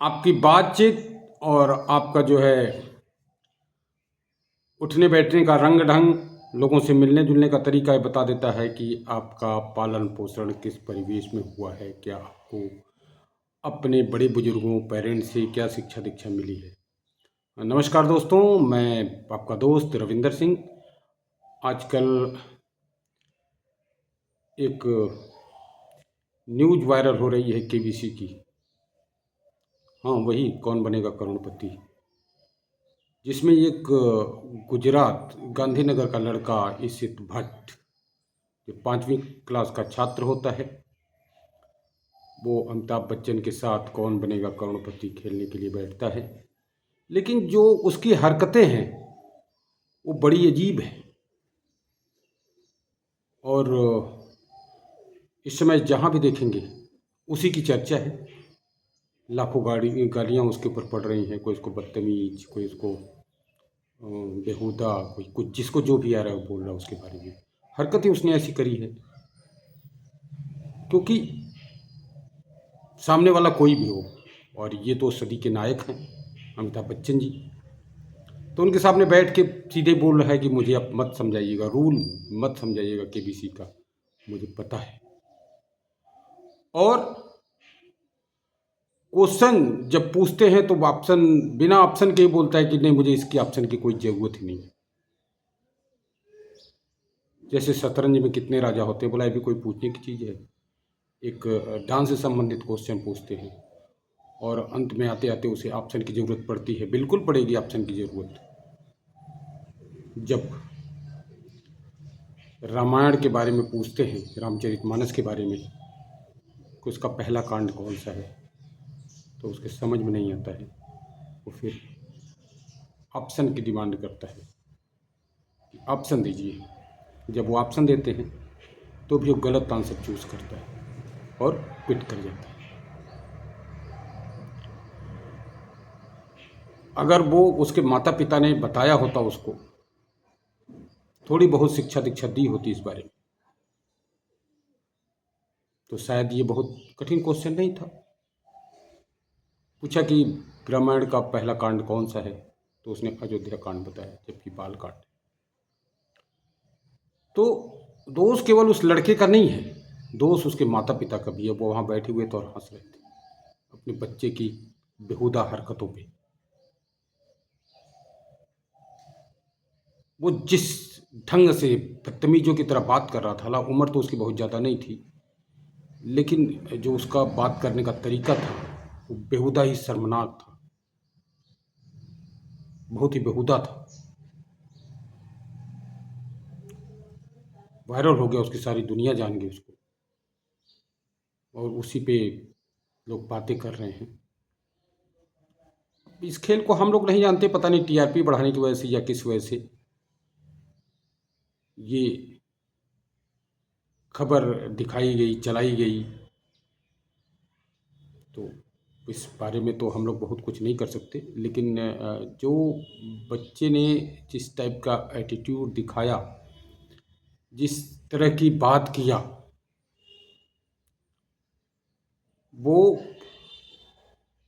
आपकी बातचीत और आपका जो है उठने बैठने का रंग ढंग, लोगों से मिलने जुलने का तरीका ये बता देता है कि आपका पालन पोषण किस परिवेश में हुआ है, क्या आपको अपने बड़े बुजुर्गों पेरेंट्स से क्या शिक्षा दीक्षा मिली है। नमस्कार दोस्तों, मैं आपका दोस्त रविंदर सिंह। आजकल एक न्यूज़ वायरल हो रही है केबीसी की। हाँ, वही कौन बनेगा करोड़पति, जिसमें एक गुजरात गांधीनगर का लड़का इशित भट्ट, जो 5वीं क्लास का छात्र होता है, वो अमिताभ बच्चन के साथ कौन बनेगा करोड़पति खेलने के लिए बैठता है। लेकिन जो उसकी हरकतें हैं वो बड़ी अजीब है। और इस समय जहाँ भी देखेंगे उसी की चर्चा है। लाखों गालियाँ उसके ऊपर पड़ रही हैं। कोई इसको बदतमीज, कोई इसको बेहुदा, कोई कुछ, जिसको जो भी आ रहा है वो बोल रहा है उसके बारे में। हरकतें उसने ऐसी करी है क्योंकि सामने वाला कोई भी हो, और ये तो सदी के नायक हैं अमिताभ बच्चन जी, तो उनके सामने बैठ के सीधे बोल रहा है कि मुझे अब मत समझाइएगा, रूल मत समझाइएगा केबीसी का, मुझे पता है। और क्वेश्चन जब पूछते हैं तो ऑप्शन, बिना ऑप्शन के ही बोलता है कि नहीं, मुझे इसकी ऑप्शन की कोई ज़रूरत ही नहीं है। जैसे शतरंज में कितने राजा होते हैं, बोला ये भी कोई पूछने की चीज़ है। एक डांस से संबंधित क्वेश्चन पूछते हैं और अंत में आते आते उसे ऑप्शन की ज़रूरत पड़ती है। बिल्कुल पड़ेगी ऑप्शन की ज़रूरत। जब रामायण के बारे में पूछते हैं, रामचरितमानस के बारे में, कि उसका पहला कांड कौन सा है, तो उसके समझ में नहीं आता है, वो फिर ऑप्शन की डिमांड करता है कि ऑप्शन दीजिए। जब वो ऑप्शन देते हैं तो भी वो गलत आंसर चूज़ करता है और क्विट कर जाता है। अगर वो उसके माता पिता ने बताया होता, उसको थोड़ी बहुत शिक्षा दीक्षा दी होती इस बारे में, तो शायद ये बहुत कठिन क्वेश्चन नहीं था। पूछा कि रामायण का पहला कांड कौन सा है, तो उसने अयोध्या कांड बताया, जबकि बाल कांड। तो दोष केवल उस लड़के का नहीं है, दोष उसके माता पिता का भी है। वो वहाँ बैठे हुए थे और हंस रहे थे अपने बच्चे की बेहुदा हरकतों पे। वो जिस ढंग से बदतमीजों की तरह बात कर रहा था, हालांकि उम्र तो उसकी बहुत ज़्यादा नहीं थी, लेकिन जो उसका बात करने का तरीका था वो बेहुदा ही शर्मनाक था, बहुत ही बेहुदा था। वायरल हो गया, उसकी सारी दुनिया जान गई उसको, और उसी पे लोग बातें कर रहे हैं। इस खेल को हम लोग नहीं जानते, पता नहीं टीआरपी बढ़ाने की वजह से या किस वजह से ये खबर दिखाई गई, चलाई गई। तो इस बारे में तो हम लोग बहुत कुछ नहीं कर सकते, लेकिन जो बच्चे ने जिस टाइप का एटीट्यूड दिखाया, जिस तरह की बात किया, वो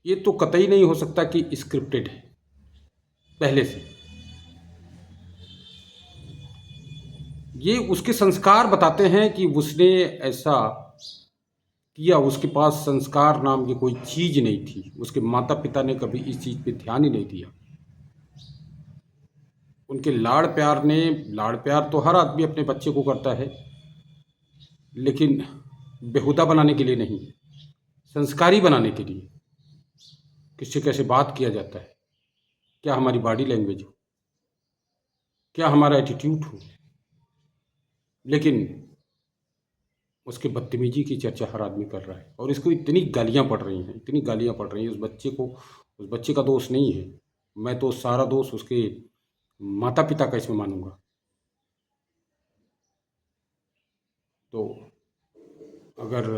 ये तो कतई नहीं हो सकता कि स्क्रिप्टेड है पहले से। ये उसके संस्कार बताते हैं कि उसने ऐसा किया, उसके पास संस्कार नाम की कोई चीज़ नहीं थी। उसके माता पिता ने कभी इस चीज़ पे ध्यान ही नहीं दिया। उनके लाड़ प्यार तो हर आदमी अपने बच्चे को करता है, लेकिन बेहुदा बनाने के लिए नहीं, संस्कारी बनाने के लिए। किससे कैसे बात किया जाता है, क्या हमारी बॉडी लैंग्वेज हो, क्या हमारा एटीट्यूड हो। लेकिन उसके बदतमीजी की चर्चा हर आदमी कर रहा है, और इसको इतनी गालियाँ पड़ रही हैं, इतनी गालियाँ पड़ रही हैं। उस बच्चे को, उस बच्चे का दोष नहीं है। मैं तो सारा दोष उसके माता पिता का इसमें मानूंगा। तो अगर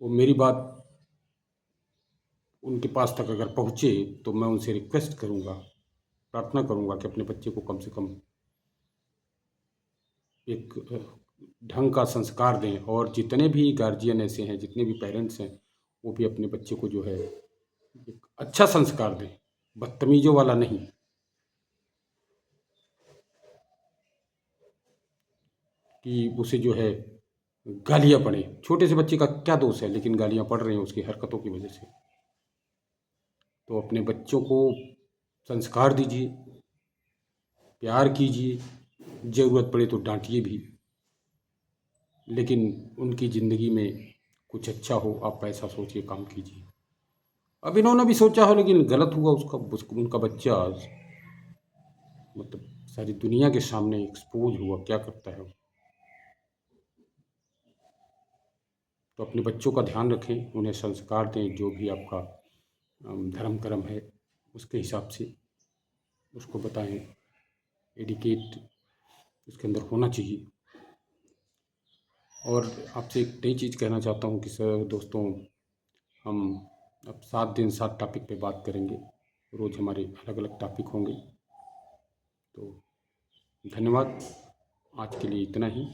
वो मेरी बात उनके पास तक अगर पहुँचे, तो मैं उनसे रिक्वेस्ट करूँगा, प्रार्थना करूँगा कि अपने बच्चे को कम से कम एक ढंग का संस्कार दें। और जितने भी गार्जियन ऐसे हैं, जितने भी पेरेंट्स हैं, वो भी अपने बच्चे को जो है एक अच्छा संस्कार दें, बदतमीज़ों वाला नहीं। कि उसे जो है गालियाँ पड़े। छोटे से बच्चे का क्या दोष है, लेकिन गालियाँ पड़ रही हैं उसकी हरकतों की वजह से। तो अपने बच्चों को संस्कार दीजिए, प्यार कीजिए, ज़रूरत पड़े तो डाँटिए भी, लेकिन उनकी ज़िंदगी में कुछ अच्छा हो, आप ऐसा सोच के काम कीजिए। अब इन्होंने भी सोचा हो, लेकिन गलत हुआ उनका बच्चा आज मतलब सारी दुनिया के सामने एक्सपोज़ हुआ, क्या करता है वो? तो अपने बच्चों का ध्यान रखें, उन्हें संस्कार दें, जो भी आपका धर्म कर्म है, उसके हिसाब से उसको बताएँ। एडिकेट उसके अंदर होना चाहिए। और आपसे एक नई चीज़ कहना चाहता हूँ कि सर दोस्तों, हम अब 7 दिन 7 टॉपिक पे बात करेंगे। रोज़ हमारे अलग-अलग टॉपिक होंगे। तो धन्यवाद, आज के लिए इतना ही।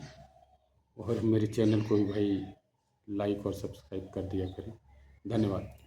और मेरे चैनल को भी भाई लाइक और सब्सक्राइब कर दिया करें। धन्यवाद।